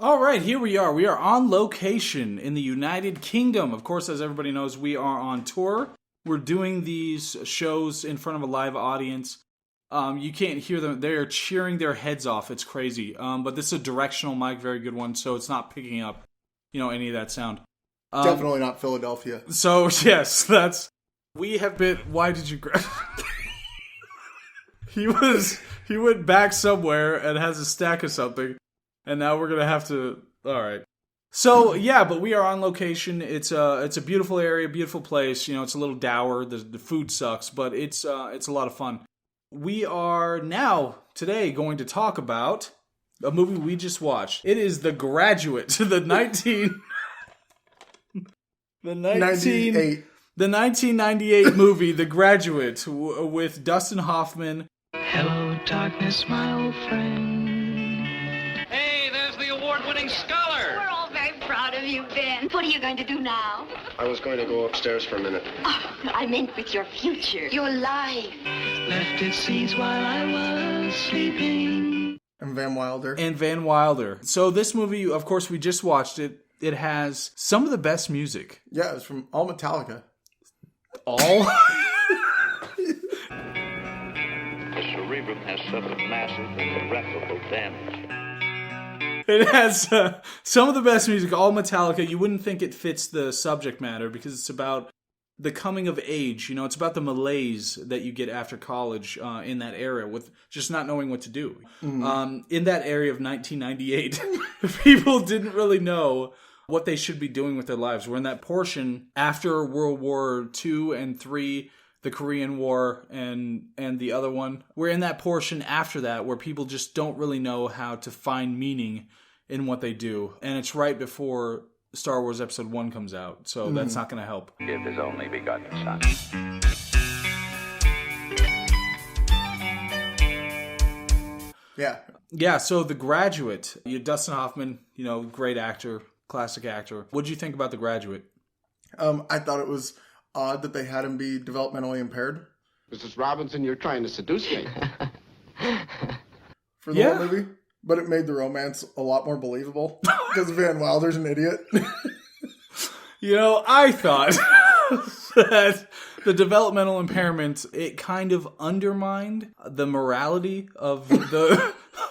All right, here we are. We are on location in the United Kingdom. Of course, as everybody knows, we are on tour. We're doing these shows in front of a live audience. You can't hear them. They're cheering their heads off. It's crazy. But this is a directional mic, very good one, so it's not picking up, any of that sound. Definitely not Philadelphia. So, yes, we have been... Why did you grab... He went back somewhere and has a stack of something, and now we're going to have to... All right. So, yeah, but we are on location. It's a beautiful area, beautiful place. It's a little dour. The food sucks, but it's a lot of fun. We are now, today, going to talk about a movie we just watched. It is The Graduate, the 1998 movie, The Graduate, with Dustin Hoffman. Hello, darkness, my old friend. Hey, there's the award-winning scholar. We're all very proud of you, Ben. What are you going to do now? I was going to go upstairs for a minute. Oh, I meant with your future, your life. Left its seeds while I was sleeping. And Van Wilder. So this movie, of course, we just watched it. It has some of the best music. Yeah, it's from all Metallica. All? The cerebrum has suffered massive and irreparable damage. It has some of the best music, all Metallica. You wouldn't think it fits the subject matter because it's about the coming of age. It's about the malaise that you get after college in that era with just not knowing what to do. Mm-hmm. In that area of 1998, people didn't really know what they should be doing with their lives. We're in that portion after World War II and III, the Korean War, and the other one. We're in that portion after that where people just don't really know how to find meaning in what they do. And it's right before Star Wars Episode 1 comes out, so that's not going to help. Give his only begotten son. Yeah. Yeah, so The Graduate. Dustin Hoffman, great actor, classic actor. What did you think about The Graduate? I thought it was odd that they had him be developmentally impaired. Mrs. Robinson, you're trying to seduce me. For the whole movie. But it made the romance a lot more believable. Because Van Wilder's an idiot. I thought that the developmental impairment, it kind of undermined the morality of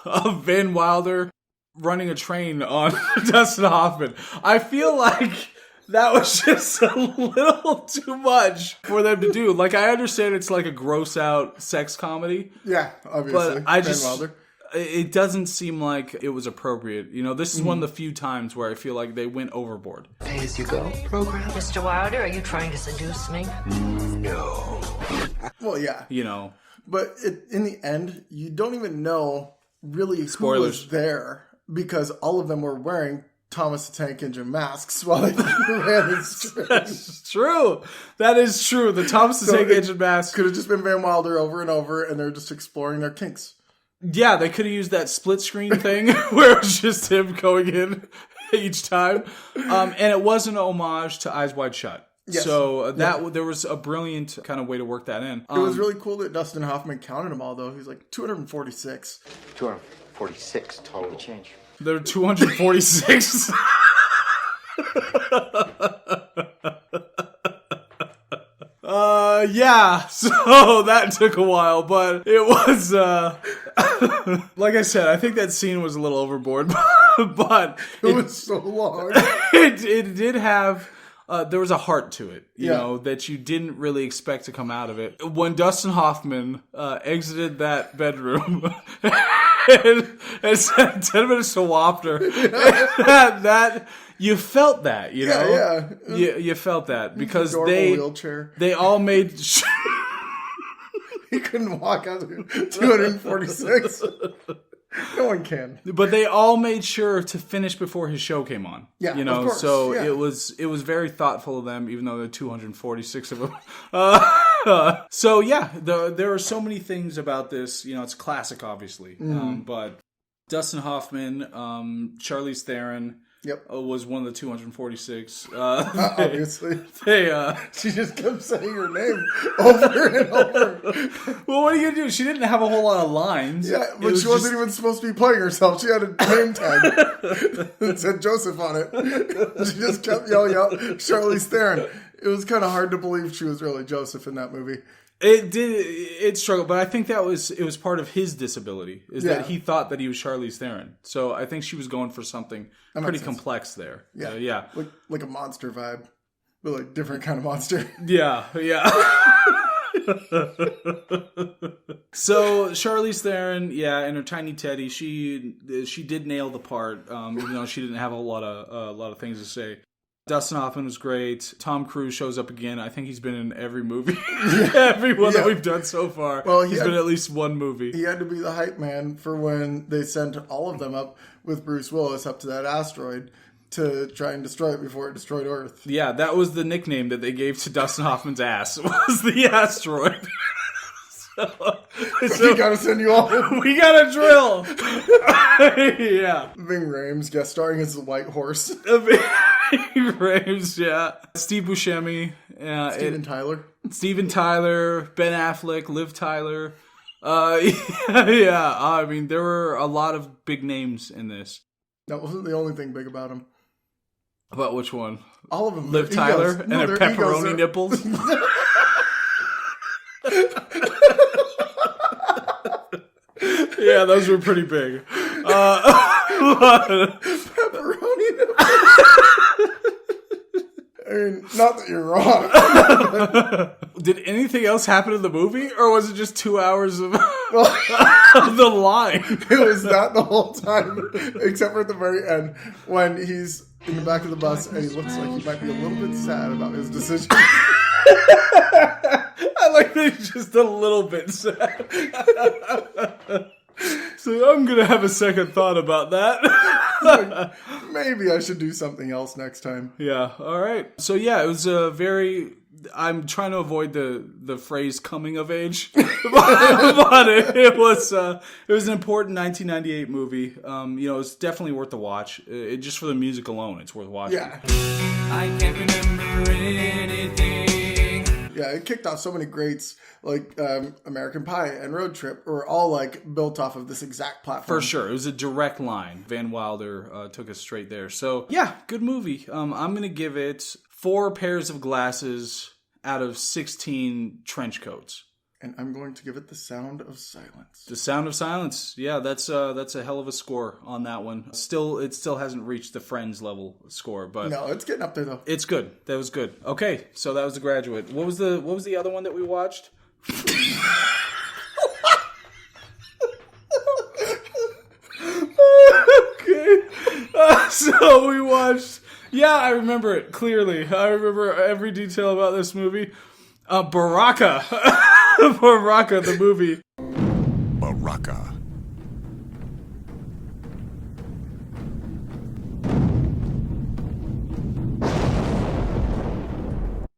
of Van Wilder running a train on Dustin Hoffman. I feel like that was just a little too much for them to do. Like, I understand it's like a gross out sex comedy. Yeah, obviously. But Van Wilder. It doesn't seem like it was appropriate. This is one of the few times where I feel like they went overboard. Pay-as-you-go program. Mr. Wilder, are you trying to seduce me? No. Well, yeah. But in the end, you don't even know really Spoilers. who was there. Because all of them were wearing Thomas the Tank Engine masks while they ran this train. That's true. That is true. The Thomas the Tank Engine mask could have just been Van Wilder over and over, and they're just exploring their kinks. Yeah, they could have used that split screen thing where it was just him going in each time. And it was an homage to Eyes Wide Shut. Yes. So there was a brilliant kind of way to work that in. It was really cool that Dustin Hoffman counted them all, though. He's like 246. 246 total. Change. There are 246. Yeah, so that took a while, but it was, like I said, I think that scene was a little overboard, but it was so long. It did have, there was a heart to it, you know, that you didn't really expect to come out of it. When Dustin Hoffman exited that bedroom and said 10 minutes to Wapner, that you felt that, Yeah. You felt that because wheelchair. they all made He couldn't walk out of 246. No one can. But they all made sure to finish before his show came on. Yeah, you know, of course, so yeah. it was very thoughtful of them, even though there are 246 of them. So yeah, there are so many things about this. You know, it's a classic, obviously, but Dustin Hoffman, Charlize Theron, Yep. Was one of the 246. Obviously. They, She just kept saying her name over and over. well, what are you going to do? She didn't have a whole lot of lines. Yeah, but she wasn't even supposed to be playing herself. She had a name tag that said Joseph on it. She just kept yelling out Charlize Theron. It was kind of hard to believe she was really Joseph in that movie. It struggled, but I think it was part of his disability, that he thought that he was Charlize Theron. So I think she was going for something pretty complex there. Yeah. Yeah. Like a monster vibe. But like different kind of monster. Yeah. So Charlize Theron, and her tiny teddy, she did nail the part, even though she didn't have a lot of things to say. Dustin Hoffman was great. Tom Cruise shows up again. I think he's been in every movie. Every one that we've done so far. Well, he's been in at least one movie. He had to be the hype man for when they sent all of them up with Bruce Willis up to that asteroid to try and destroy it before it destroyed Earth. Yeah, that was the nickname that they gave to Dustin Hoffman's ass, was the asteroid. So we gotta send you all in. We gotta drill. Yeah. Ving Rhames guest starring as the White Horse. Ving Rhames, yeah. Steve Buscemi. Steven Tyler, Ben Affleck, Liv Tyler. I mean, there were a lot of big names in this. That wasn't the only thing big about him. About which one? All of them. Liv Tyler and her pepperoni nipples. Yeah, those were pretty big. Pepperoni nipples. I mean, not that you're wrong. Did anything else happen in the movie, or was it just 2 hours of the line? It was that the whole time, except for at the very end, when he's in the back of the bus and he looks like he might be a little bit sad about his decision. I like that he's just a little bit sad. So I'm going to have a second thought about that. Like, maybe I should do something else next time. Yeah, all right. So yeah, it was a very... I'm trying to avoid the phrase coming of age, but it was an important 1998 movie. It's definitely worth the watch. Just for the music alone, it's worth watching. Yeah. I can't remember anything. Yeah, it kicked off so many greats, like American Pie and Road Trip, were all like built off of this exact platform. For sure. It was a direct line. Van Wilder took us straight there. So, yeah, good movie. I'm going to give it 4 pairs of glasses out of 16 trench coats. And I'm going to give it The Sound of Silence. The Sound of Silence. Yeah, that's a hell of a score on that one. It still hasn't reached the Friends level score, but no, it's getting up there though. It's good. That was good. Okay, so that was The Graduate. What was the other one that we watched? Okay. So we watched... Yeah, I remember it clearly. I remember every detail about this movie. Baraka. Baraka, the movie. Baraka.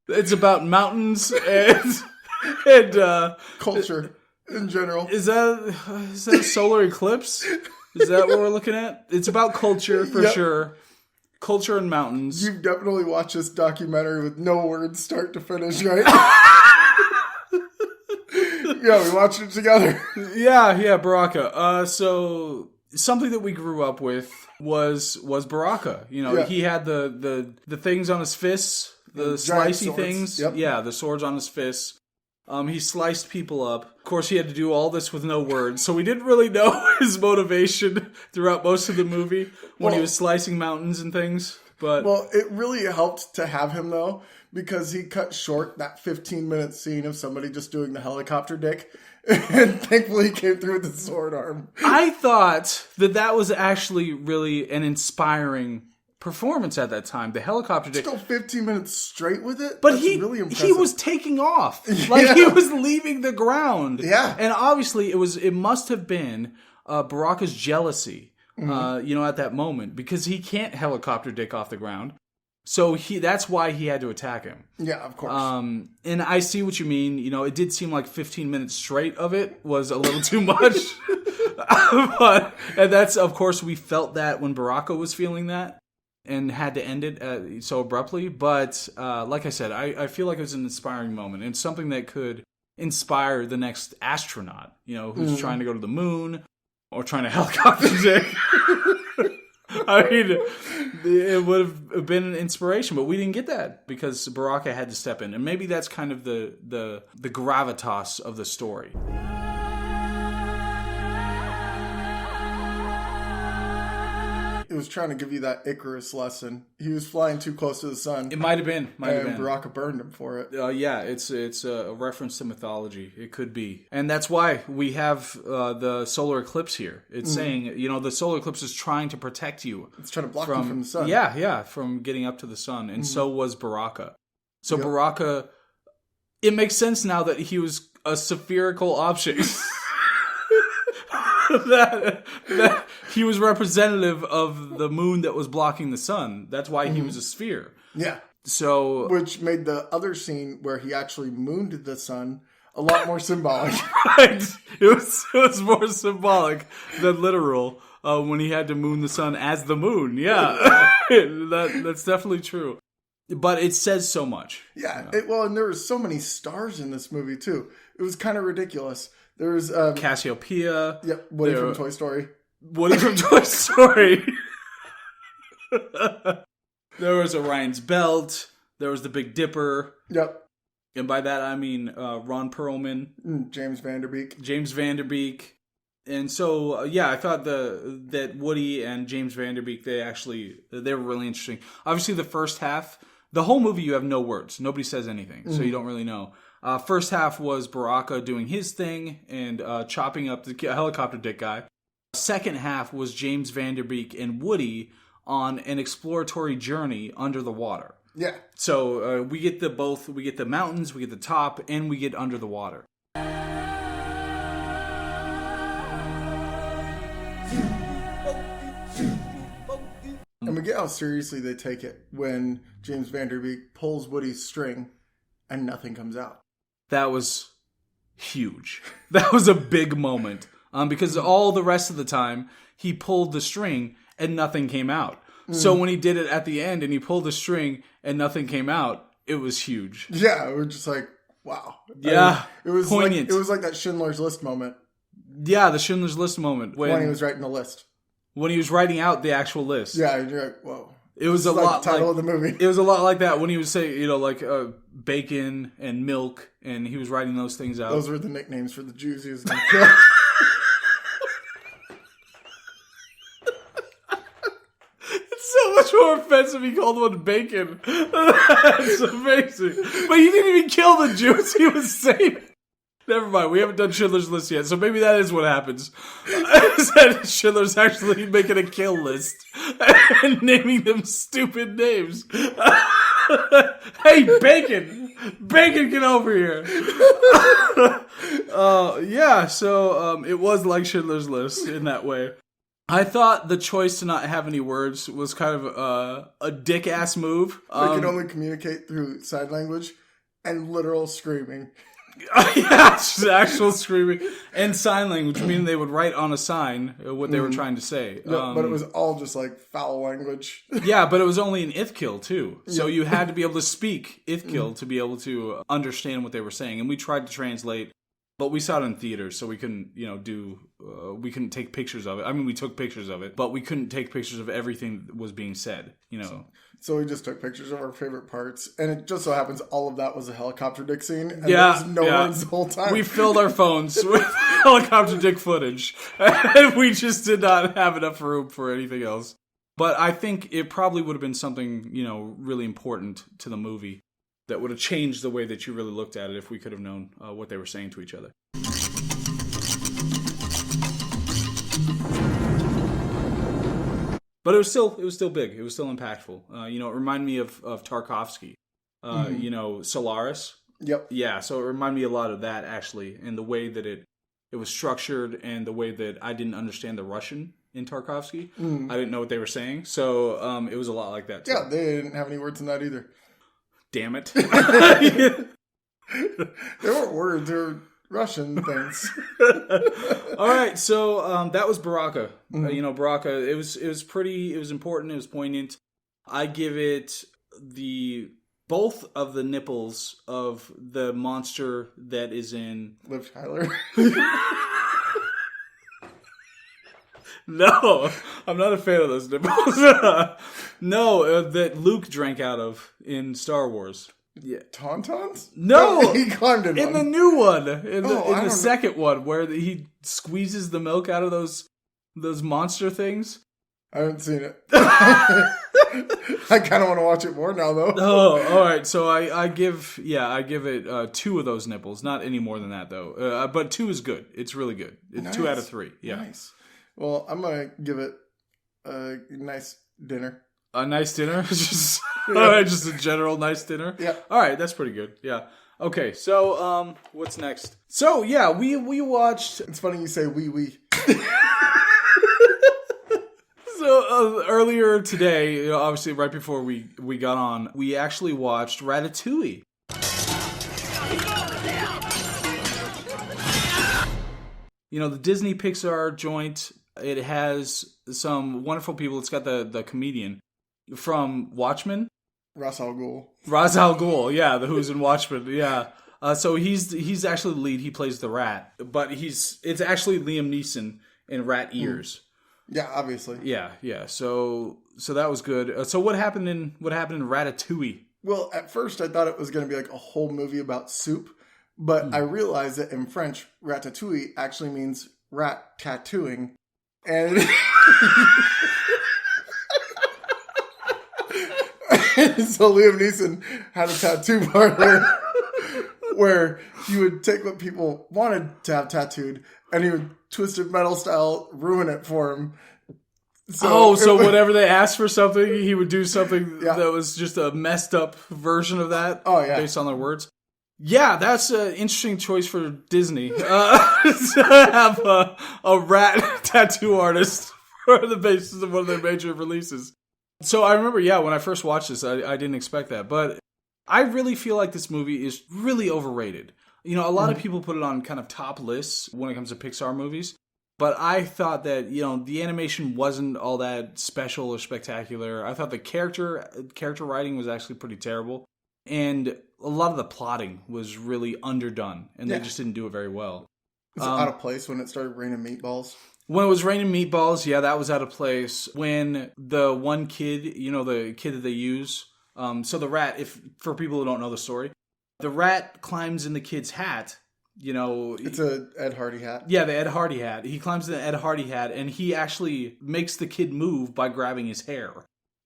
It's about mountains and culture in general. Is that a solar eclipse? Is that what we're looking at? It's about culture for sure. Culture and mountains. You've definitely watched this documentary with no words start to finish, right? Yeah, we watched it together. Yeah, Baraka. So something that we grew up with was Baraka. He had the things on his fists, the slicey swords. Things. Yep. Yeah, the swords on his fists. He sliced people up. Of course, he had to do all this with no words, so we didn't really know his motivation throughout most of the movie when he was slicing mountains and things. But it really helped to have him, though, because he cut short that 15-minute scene of somebody just doing the helicopter dick, and thankfully he came through with the sword arm. I thought that was actually really an inspiring performance at that time. The helicopter dick. To go 15 minutes straight with it? But That's really impressive. He was taking off. Like he was leaving the ground. Yeah. And obviously it must have been Baraka's jealousy, at that moment, because he can't helicopter dick off the ground. So that's why he had to attack him. Yeah, of course. And I see what you mean. It did seem like 15 minutes straight of it was a little too much. And that's, of course, we felt that when Baraka was feeling that. and had to end it so abruptly. But like I said, I feel like it was an inspiring moment and something that could inspire the next astronaut, who's trying to go to the moon or trying to helicopter dick. I mean, it would have been an inspiration, but we didn't get that because Baraka had to step in. And maybe that's kind of the gravitas of the story. It was trying to give you that Icarus lesson. He was flying too close to the sun. It might have been. And Baraka burned him for it. Yeah, it's a reference to mythology. It could be. And that's why we have the solar eclipse here. It's saying, the solar eclipse is trying to protect you. It's trying to block you from the sun. Yeah, from getting up to the sun. And so was Baraka. So Baraka, it makes sense now that he was a spherical object. that he was representative of the moon that was blocking the sun. That's why he was a sphere. Yeah. So, which made the other scene where he actually mooned the sun a lot more symbolic. Right. It was more symbolic than literal when he had to moon the sun as the moon. Yeah. That's definitely true. But it says so much. Yeah. And there were so many stars in this movie too. It was kind of ridiculous. There was Cassiopeia. Yep, Woody from Toy Story. Woody from Toy Story. There was Orion's Belt. There was the Big Dipper. Yep. And by that I mean Ron Perlman. James Van Der Beek. And so, I thought that Woody and James Van Der Beek, they were really interesting. Obviously, the first half, the whole movie, you have no words. Nobody says anything, so you don't really know. First half was Baraka doing his thing and chopping up the helicopter dick guy. Second half was James Van Der Beek and Woody on an exploratory journey under the water. Yeah. So we get we get the mountains, we get the top, and we get under the water. And we get how seriously they take it when James Van Der Beek pulls Woody's string and nothing comes out. That was huge. That was a big moment. Because all the rest of the time, he pulled the string and nothing came out. So when he did it at the end and he pulled the string and nothing came out, it was huge. Yeah, we're just like, wow. Yeah, it was poignant. It was like that Schindler's List moment. Yeah, the Schindler's List moment. When he was writing the list. When he was writing out the actual list. Yeah, you're like, whoa. It was a lot like the title of the movie. It was a lot like that when he was saying, bacon and milk, and he was writing those things out. Those were the nicknames for the Jews he was going to kill. It's so much more offensive he called one bacon. That's amazing. But he didn't even kill the Jews he was saving. Never mind, we haven't done Schindler's List yet, so maybe that is what happens. Schindler's actually making a kill list and naming them stupid names. Hey, Bacon! Bacon, get over here! So it was like Schindler's List in that way. I thought the choice to not have any words was kind of a dick-ass move. They could only communicate through sign language and literal screaming. Yeah, just actual screaming and sign language, meaning they would write on a sign what they were trying to say. No, but it was all just like foul language. Yeah, but it was only an Ithkil too, so you had to be able to speak Ithkil to be able to understand what they were saying. And we tried to translate, but we saw it in theaters, so we couldn't, we couldn't take pictures of it. I mean, we took pictures of it, but we couldn't take pictures of everything that was being said. So we just took pictures of our favorite parts, and it just so happens all of that was a helicopter dick scene, and there was no words the whole time. We filled our phones with helicopter dick footage, and we just did not have enough room for anything else. But I think it probably would have been something, really important to the movie that would have changed the way that you really looked at it if we could have known what they were saying to each other. But it was still big. It was still impactful. It reminded me of Tarkovsky. Solaris. Yep. Yeah, so it reminded me a lot of that, actually, and the way that it was structured and the way that I didn't understand the Russian in Tarkovsky. I didn't know what they were saying, so it was a lot like that, too. Yeah, they didn't have any words in that either. Damn it. They weren't words, they were Russian things. All right, so that was Baraka. Baraka, it was important, it was poignant. I give it both of the nipples of the monster that is in... Liv Tyler. No, I'm not a fan of those nipples. No, that Luke drank out of in Star Wars. Yeah. Tauntauns? No! He climbed in the new one. In the second one, where he squeezes the milk out of those monster things. I haven't seen it. I kind of want to watch it more now, though. Oh, all right. So I give it 2 of those nipples. Not any more than that, though. But 2 is good. It's really good. It's Nice. 2 out of 3. Yeah. Nice. Well, I'm going to give it a nice dinner. A nice dinner? Just a general nice dinner? Yeah. All right. That's pretty good. Yeah. Okay. So, what's next? So, yeah, we watched... It's funny you say we. So earlier today, obviously right before we got on, we actually watched Ratatouille. The Disney Pixar joint, it has some wonderful people. It's got the comedian from Watchmen. Ra's al Ghul. Ra's al Ghul, yeah, the who's in Watchmen, yeah. So he's actually the lead. He plays the rat, but it's actually Liam Neeson in rat ears. Yeah, obviously. Yeah. So that was good. So what happened in Ratatouille? Well, at first I thought it was going to be like a whole movie about soup, but I realized that in French, ratatouille actually means rat tattooing, and so Liam Neeson had a tattoo parlor where he would take what people wanted to have tattooed, and he would Twisted Metal style ruin it for him. So whenever they asked for something, he would do something that was just a messed up version of that. Oh, yeah. Based on their words. Yeah, that's an interesting choice for Disney to have a rat tattoo artist for the basis of one of their major releases. So I remember, when I first watched this, I didn't expect that, but I really feel like this movie is really overrated. A lot of people put it on kind of top lists when it comes to Pixar movies. But I thought that, the animation wasn't all that special or spectacular. I thought the character writing was actually pretty terrible. And a lot of the plotting was really underdone. And they just didn't do it very well. Was it out of place when it started raining meatballs? When it was raining meatballs, that was out of place. When the one kid, the kid that they use... so the rat, for people who don't know the story... The rat climbs in the kid's hat, It's a Ed Hardy hat. Yeah, the Ed Hardy hat. He climbs in the Ed Hardy hat, and he actually makes the kid move by grabbing his hair.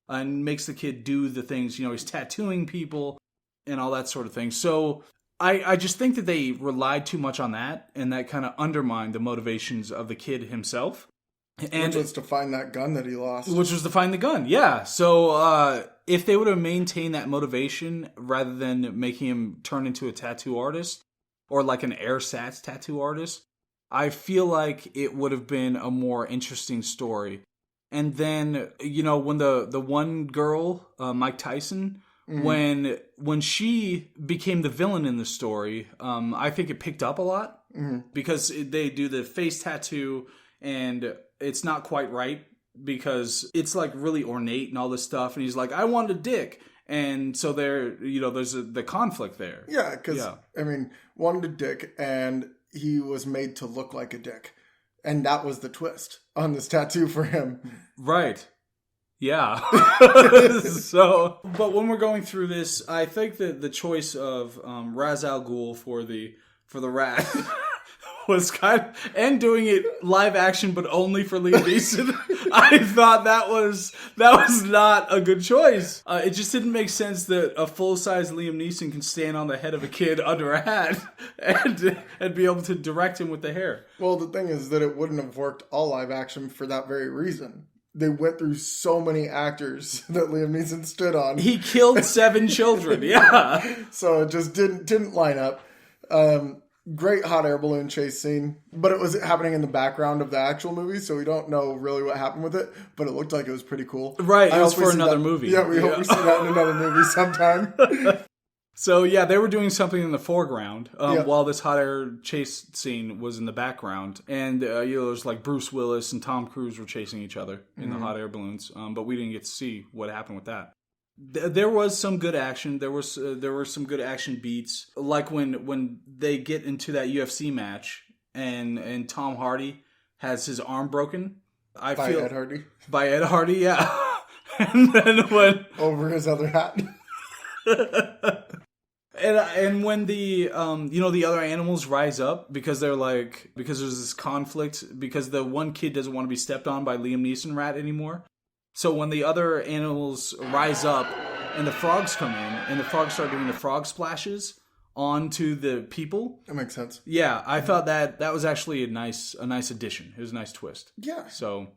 And makes the kid do the things, he's tattooing people and all that sort of thing. So I just think that they relied too much on that, and that kind of undermined the motivations of the kid himself. Which was to find that gun that he lost. Which was to find the gun, yeah. So if they would have maintained that motivation rather than making him turn into a tattoo artist or like an ersatz tattoo artist, I feel like it would have been a more interesting story. And then, when the one girl, Mike Tyson, when she became the villain in the story, I think it picked up a lot because they do the face tattoo and it's not quite right because it's like really ornate and all this stuff. And he's like, I want a dick. And so there's the conflict there. Yeah, because, wanted a dick and he was made to look like a dick. And that was the twist on this tattoo for him. Right. Yeah. But when we're going through this, I think that the choice of Ra's al Ghul for the rat was and doing it live action, but only for Liam Neeson. I thought that was not a good choice. It just didn't make sense that a full-size Liam Neeson can stand on the head of a kid under a hat and be able to direct him with the hair. Well, the thing is that it wouldn't have worked all live action for that very reason. They went through so many actors that Liam Neeson stood on. He killed 7 children, yeah. So it just didn't line up. Great hot air balloon chase scene, but it was happening in the background of the actual movie, so we don't know really what happened with it, but it looked like it was pretty cool. Right, it was for another movie. Yeah, we hope we see that in another movie sometime. So, they were doing something in the foreground while this hot air chase scene was in the background. And, there's like Bruce Willis and Tom Cruise were chasing each other in the hot air balloons. But we didn't get to see what happened with that. There was some good action. There were some good action beats, like when they get into that UFC match and Tom Hardy has his arm broken. By Ed Hardy. By Ed Hardy, yeah. And then when over his other hat. And when the the other animals rise up because there's this conflict because the one kid doesn't want to be stepped on by Liam Neeson rat anymore. So when the other animals rise up and the frogs come in and the frogs start doing the frog splashes onto the people. That makes sense. Yeah, I thought that was actually a nice addition. It was a nice twist. Yeah. So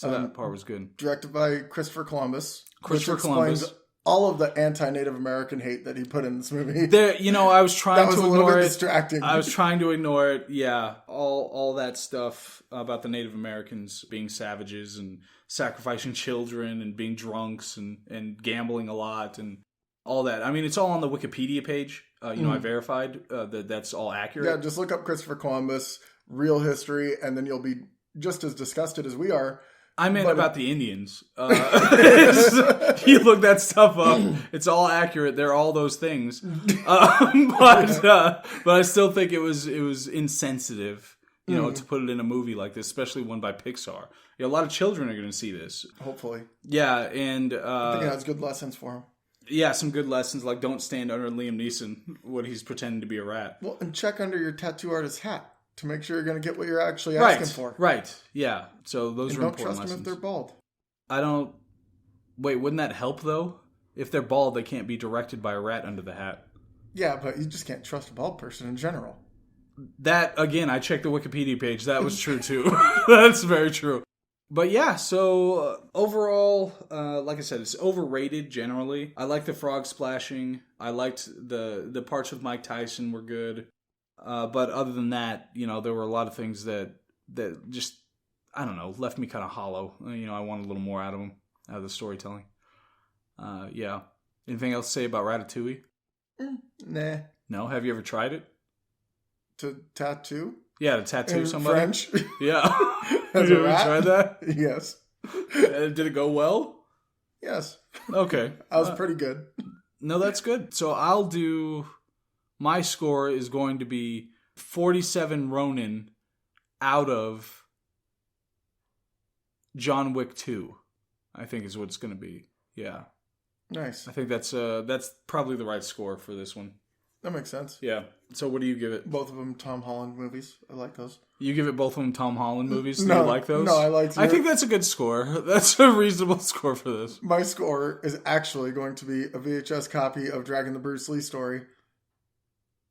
that part was good. Directed by Christopher Columbus. Christopher Columbus. All of the anti-Native American hate that he put in this movie. I was trying to ignore it. That was a little bit distracting. I was trying to ignore it. Yeah, all that stuff about the Native Americans being savages and sacrificing children and being drunks and gambling a lot and all that. I mean, it's all on the Wikipedia page. I verified that's all accurate. Yeah, just look up Christopher Columbus, real history, and then you'll be just as disgusted as we are. I meant about the Indians. You look that stuff up. It's all accurate. They're all those things. But I still think it was insensitive, to put it in a movie like this, especially one by Pixar. A lot of children are going to see this. Hopefully. Yeah, and I think it has good lessons for them. Yeah, some good lessons, like don't stand under Liam Neeson when he's pretending to be a rat. Well, and check under your tattoo artist's hat to make sure you're going to get what you're actually asking for. Right, yeah. So those are important lessons. Don't trust them if they're bald. Wait, wouldn't that help, though? If they're bald, they can't be directed by a rat under the hat. Yeah, but you just can't trust a bald person in general. That, again, I checked the Wikipedia page. That was true, too. That's very true. But yeah, so overall, like I said, it's overrated generally. I like the frog splashing. I liked the parts with Mike Tyson were good. But other than that, there were a lot of things that just, I don't know, left me kind of hollow. I wanted a little more out of the storytelling. Yeah. Anything else to say about Ratatouille? Nah. No? Have you ever tried it? To tattoo? Yeah, to tattoo in somebody? French? Yeah. Have you ever tried that? Yes. Did it go well? Yes. Okay. I was pretty good. No, that's good. So I'll do... My score is going to be 47 Ronin out of John Wick 2, I think is what it's going to be. Yeah. Nice. I think that's probably the right score for this one. That makes sense. Yeah. So what do you give it? Both of them Tom Holland movies. I like those. You give it both of them Tom Holland movies? No, do you like those? No, I like I think that's a good score. That's a reasonable score for this. My score is actually going to be a VHS copy of Dragon the Bruce Lee story.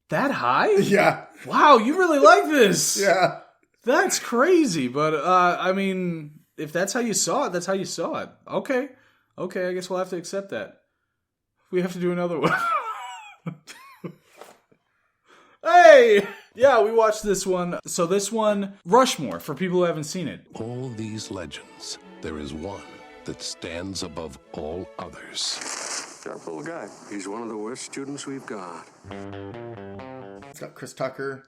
That high? Yeah. Wow, you really like this. Yeah. That's crazy. But, I mean, if that's how you saw it, that's how you saw it. Okay. Okay, I guess we'll have to accept that. We have to do another one. Hey! Yeah, we watched this one. So this one, Rushmore, for people who haven't seen it. All these legends, there is one that stands above all others. Sharp little guy. He's one of the worst students we've got. It's got Chris Tucker,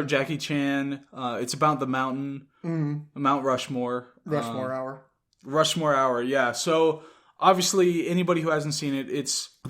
Jackie Chan. It's about the mountain, Mount Rushmore. Rushmore Hour, yeah. So obviously, anybody who hasn't seen it,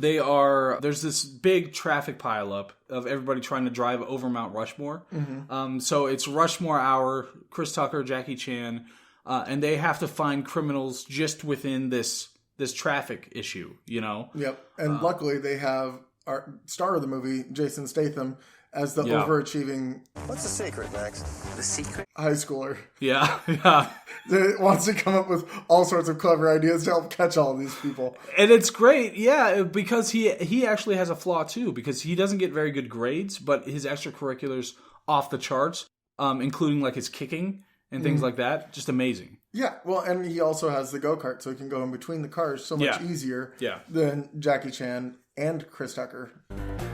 there's this big traffic pileup of everybody trying to drive over Mount Rushmore. Mm-hmm. So it's Rushmore Hour, Chris Tucker, Jackie Chan, and they have to find criminals just within this traffic issue, Yep. And luckily they have our star of the movie, Jason Statham, as the overachieving... What's the secret, Max? The secret? High schooler. Yeah. That wants to come up with all sorts of clever ideas to help catch all these people. And it's great, yeah, because he actually has a flaw too, because he doesn't get very good grades, but his extracurriculars off the charts, including like his kicking and things like that, just amazing. Yeah, well, and he also has the go-kart, so he can go in between the cars so much easier than Jackie Chan and Chris Tucker.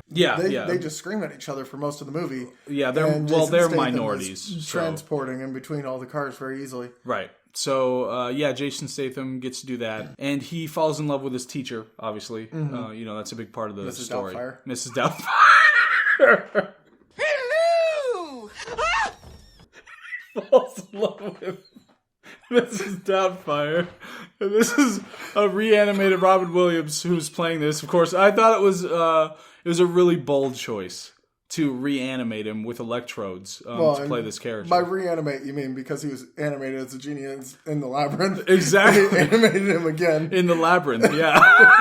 They just scream at each other for most of the movie. Yeah, they're minorities. Transporting in between all the cars very easily. Right. So, Jason Statham gets to do that. And he falls in love with his teacher, obviously. Mm-hmm. That's a big part of the story. Mrs. Doubtfire. Hello! Falls in love with Mrs. Doubtfire. And this is a reanimated Robin Williams who's playing this. Of course, I thought it was a really bold choice to reanimate him with electrodes to play this character. By reanimate, you mean because he was animated as a genie in the labyrinth? Exactly. They animated him again. In the labyrinth, yeah.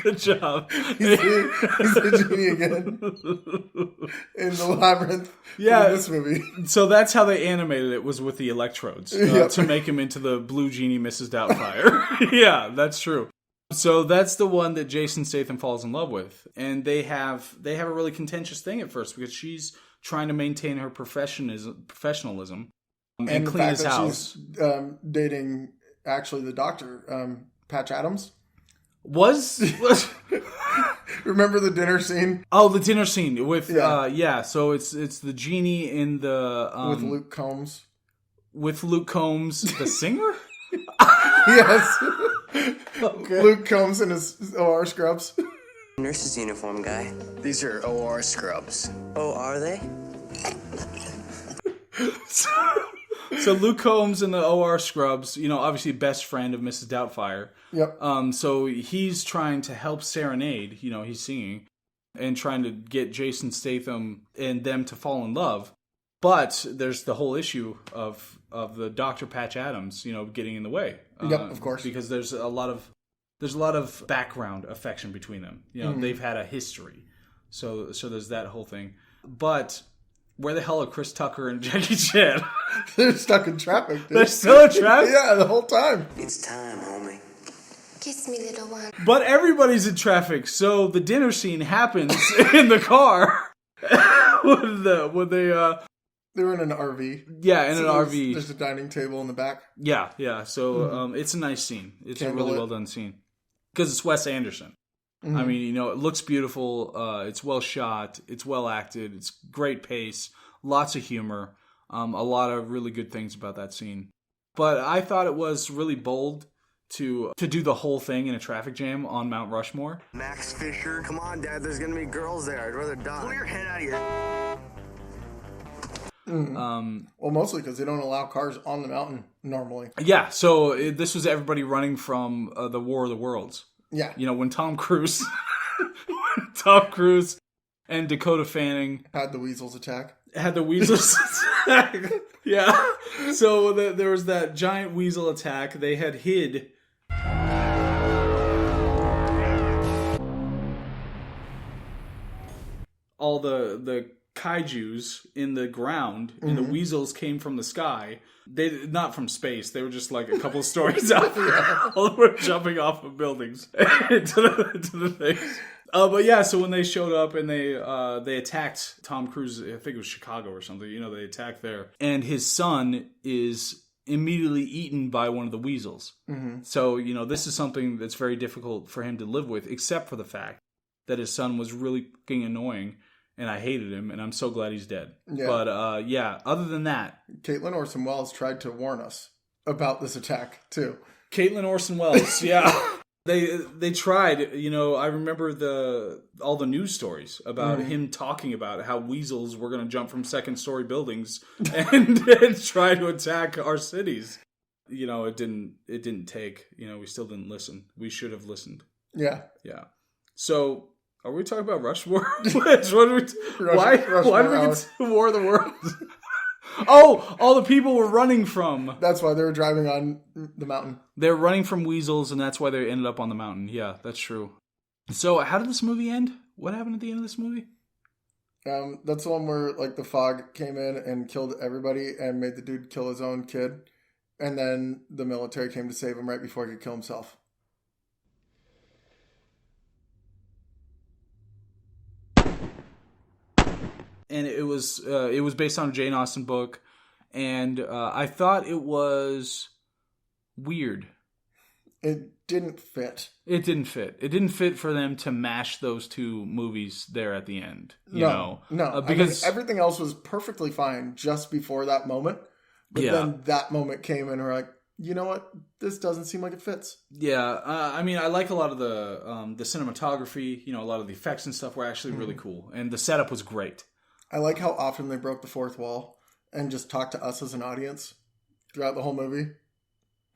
Good job. He's the genie again. In the labyrinth. Yeah. In this movie. So that's how they animated it, was with the electrodes. To make him into the blue genie Mrs. Doubtfire. Yeah, that's true. So that's the one that Jason Statham falls in love with. And they have a really contentious thing at first because she's trying to maintain her professionalism and clean his house. She's dating, actually, the doctor, Patch Adams. Was Remember the dinner scene? Oh, the dinner scene with so it's the genie in the with Luke Combs. With Luke Combs, the singer? Yes. Okay. Luke Combs in his OR scrubs. Nurse's uniform guy. These are OR scrubs. Oh, are they? So Luke Combs in the OR scrubs, obviously best friend of Mrs. Doubtfire. Yep. So he's trying to help serenade, he's singing, and trying to get Jason Statham and them to fall in love. But there's the whole issue of the Dr. Patch Adams, getting in the way. Yep, of course. Because there's a lot of background affection between them. They've had a history. So there's that whole thing. But where the hell are Chris Tucker and Jackie Chan? They're stuck in traffic, dude. They're still in traffic? Yeah, the whole time. It's time, homie. Kiss me, little one. But everybody's in traffic, so the dinner scene happens in the car. when they were in an RV. Yeah, in an RV. There's a dining table in the back. Yeah. So it's a nice scene. It's a really well done scene because it's Wes Anderson. Mm-hmm. I mean, it looks beautiful. It's well shot. It's well acted. It's great pace. Lots of humor. A lot of really good things about that scene. But I thought it was really bold to do the whole thing in a traffic jam on Mount Rushmore. Max Fisher. Come on, Dad. There's going to be girls there. I'd rather die. Pull your head out of your... Well, mostly because they don't allow cars on the mountain normally. Yeah, so this was everybody running from the War of the Worlds. Yeah. When Tom Cruise and Dakota Fanning had the weasels attack. Yeah. So there was that giant weasel attack. They had hid all the kaijus in the ground, and the weasels came from the sky. They not from space. They were just like a couple of stories up. All of them were jumping off of buildings into the things. But yeah, so when they showed up and they attacked Tom Cruise, I think it was Chicago or something. They attacked there, and his son is immediately eaten by one of the weasels. Mm-hmm. So this is something that's very difficult for him to live with, except for the fact that his son was really fucking annoying. And I hated him, and I'm so glad he's dead. Yeah. But, other than that... Caitlin Orson Welles tried to warn us about this attack, too. Caitlin Orson Welles, yeah. They tried, I remember all the news stories about him talking about how weasels were going to jump from second-story buildings and try to attack our cities. It didn't take. We still didn't listen. We should have listened. Yeah. Yeah. So... Are we talking about Rushmore? Why did we get to War of the Worlds? Oh, all the people were running from. That's why they were driving on the mountain. They're running from weasels, and that's why they ended up on the mountain. Yeah, that's true. So, how did this movie end? What happened at the end of this movie? That's the one where the fog came in and killed everybody and made the dude kill his own kid, and then the military came to save him right before he could kill himself. And it was based on a Jane Austen book, and I thought it was weird. It didn't fit. It didn't fit for them to mash those two movies there at the end. No. Because everything else was perfectly fine just before that moment. But then that moment came and we're like, you know what? This doesn't seem like it fits. Yeah, I like a lot of the cinematography. A lot of the effects and stuff were actually really cool, and the setup was great. I like how often they broke the fourth wall and just talked to us as an audience. throughout the whole movie?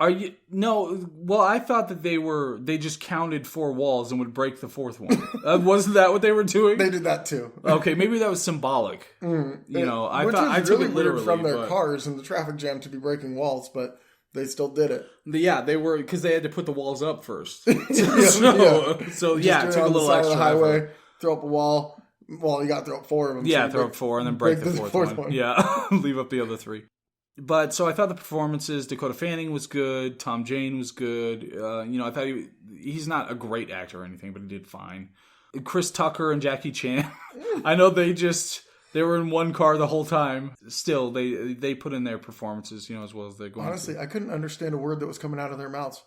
Are you no? Well, I thought that they just counted 4 walls and would break the 4th one. Wasn't that what they were doing? They did that too. Okay, maybe that was symbolic. You know, I Which thought was I took really it literally weird from their but- cars and the traffic jam to be breaking walls, but they still did it. Yeah, they were because they had to put the walls up first. So it took a on the little side extra of the highway, effort. Throw up a wall. Well, you got to throw up 4 of them. Yeah, so throw up 4 and then break the fourth one. one. Yeah, leave up the other 3. But so I thought the performances, Dakota Fanning was good, Tom Jane was good. You know, I thought he's not a great actor or anything, but he did fine. Chris Tucker and Jackie Chan. I know they were in one car the whole time. Still, they put in their performances, you know, as well as they're going. Honestly, I couldn't understand a word that was coming out of their mouths.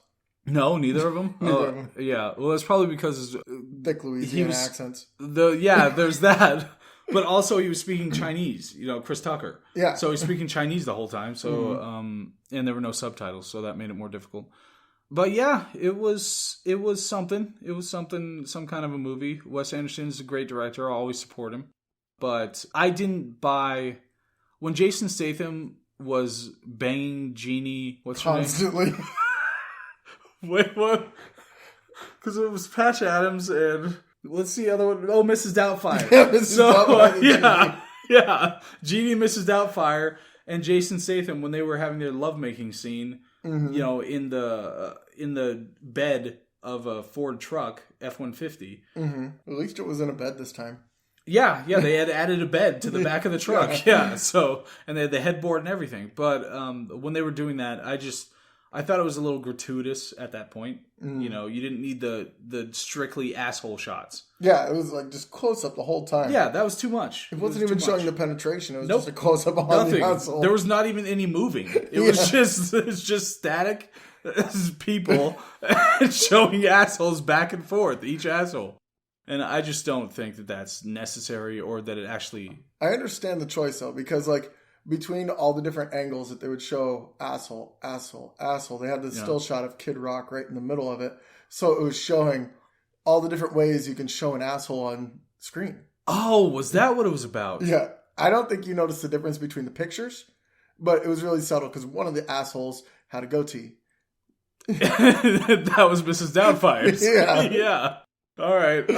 No, neither of them. Neither of them. Yeah, well, it's probably because thick Louisiana accents. There's that. But also, he was speaking Chinese. You know, Chris Tucker. Yeah. So he's speaking Chinese the whole time. So, and there were no subtitles, so that made it more difficult. But yeah, it was something. It was something, some kind of a movie. Wes Anderson is a great director. I'll always support him. But I didn't buy when Jason Statham was banging Jeannie. What's her name? Constantly. Wait, what? Because it was Patch Adams and what's the other one? Oh, Mrs. Doubtfire. Yeah, Mrs. Doubtfire. Yeah. Jeannie and Mrs. Doubtfire and Jason Statham when they were having their lovemaking scene, you know, in the bed of a Ford truck, F-150. Mm-hmm. At least it was in a bed this time. Yeah, they had added a bed to the back of the truck. Yeah, so, and they had the headboard and everything. But when they were doing that, I thought it was a little gratuitous at that point. You know, you didn't need the strictly asshole shots. Yeah, it was like just close up the whole time. Yeah, that was too much. It wasn't even showing the penetration. It was Nope. just a close up on Nothing. the asshole. There was not even any moving. It was just static people showing assholes back and forth, each asshole. And I just don't think that that's necessary or that it actually... I understand the choice though, because like between all the different angles that they would show asshole, asshole, asshole, they had the still shot of Kid Rock right in the middle of it. So it was showing all the different ways you can show an asshole on screen. Oh, was that what it was about? Yeah. I don't think you noticed the difference between the pictures, but it was really subtle because one of the assholes had a goatee. That was Mrs. Doubtfire's. Yeah. Yeah. All right.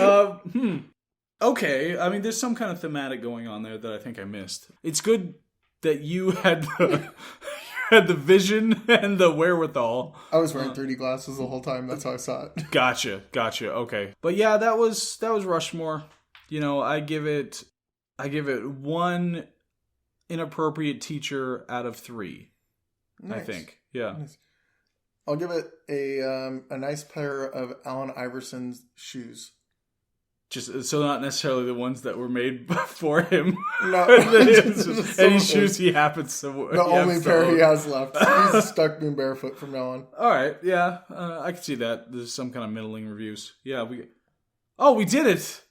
Okay. I mean, there's some kind of thematic going on there that I think I missed. It's good that you had the vision and the wherewithal. I was wearing 3D glasses the whole time. That's how I saw it. Gotcha. Okay. But yeah, that was Rushmore. You know, I give it 1 inappropriate teacher out of 3. Nice. I think. Yeah. Nice. I'll give it a nice pair of Allen Iverson's shoes. Just so not necessarily the ones that were made for him. No, any shoes he happens to wear. The only pair he has left. He's stuck being barefoot from now on. All right, yeah, I can see that. There's some kind of middling reviews. Yeah, we did it.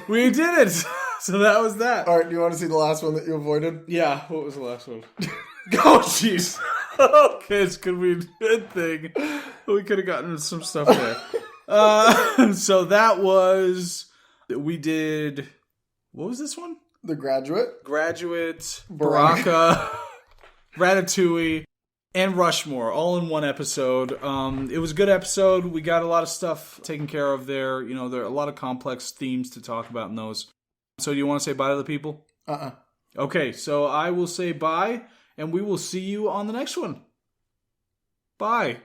We did it. So that was that. All right, do you want to see the last one that you avoided? Yeah. What was the last one? Oh, jeez. Okay, it's gonna be a good thing. We could have gotten some stuff there. So that was. We did. What was this one? The Graduate, Baraka, Ratatouille, and Rushmore, all in one episode. It was a good episode. We got a lot of stuff taken care of there. You know, there are a lot of complex themes to talk about in those. So do you want to say bye to the people? Okay, so I will say bye, and we will see you on the next one. Bye.